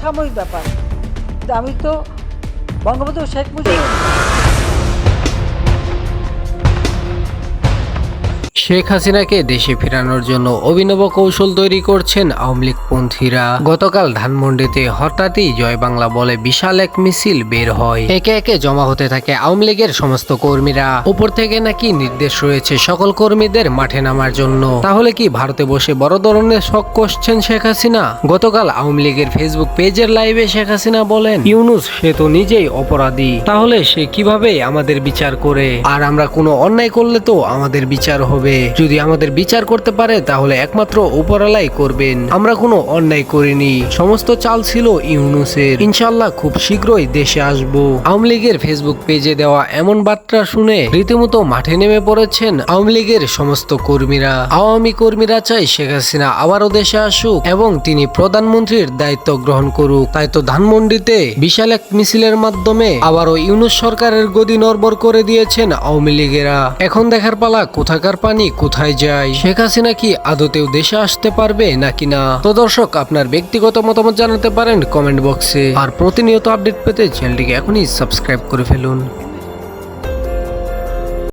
সাময়িক ব্যাপার। কিন্তু আমি তো বঙ্গবন্ধু শেখ মুজিব। শেখ হাসিনাকে দেশে ফেরানোর জন্য অভিনব কৌশল তৈরি করছেন আওয়ামী লীগপন্থীরা। গতকাল ধানমন্ডিতে হঠাৎই জয় বাংলা বলে বিশাল এক মিছিল বের হয়। একে একে জমা হতে থাকে আওয়ামী লীগের সমস্ত কর্মীরা। উপর থেকে নাকি নির্দেশ রয়েছে সকল কর্মীদের মাঠে নামার জন্য। তাহলে কি ভারতে বসে বড় ধরনের শক কষছেন শেখ হাসিনা? গতকাল আওয়ামী লীগের ফেসবুক পেজের লাইভে শেখ হাসিনা বলেন, ইউনূস সে তো নিজেই অপরাধী, তাহলে সে কিভাবে আমাদের বিচার করে? আর আমরা কোনো অন্যায় করলে তো আমাদের বিচার হবে। যদি আমাদের বিচার করতে পারে তাহলে একমাত্র উপরালাই করবেন। আমরা কোনো অন্যায় করিনি, সমস্ত চাল ছিল ইউনূসের। ইনশাআল্লাহ খুব শীঘ্রই দেশে আসব। আওয়ামী লীগের ফেসবুক পেজে দেওয়া এমন বার্তা শুনে রীতিমতো মাঠে নেমে পড়েছেন আওয়ামী লীগের সমস্ত কর্মীরা। আওয়ামী কর্মীরা চাই শেখ হাসিনা আবারও দেশে আসুক এবং তিনি প্রধানমন্ত্রীর দায়িত্ব গ্রহণ করুক। তাই তো ধানমন্ডিতে বিশাল এক মিছিলের মাধ্যমে আবারও ইউনূস সরকারের গদি নড়বড় করে দিয়েছেন আওয়ামী লীগেরা। এখন দেখার পালা কোথাকার পানি কোথায় যায়। শেখ হাসিনা কি আদতেও দেশে আসতে পারবে নাকি না? তো দর্শক, আপনার ব্যক্তিগত মতামত জানাতে পারেন কমেন্ট বক্সে। আর প্রতিনিয়ত আপডেট পেতে চ্যানেলটিকে এখনই সাবস্ক্রাইব করে ফেলুন।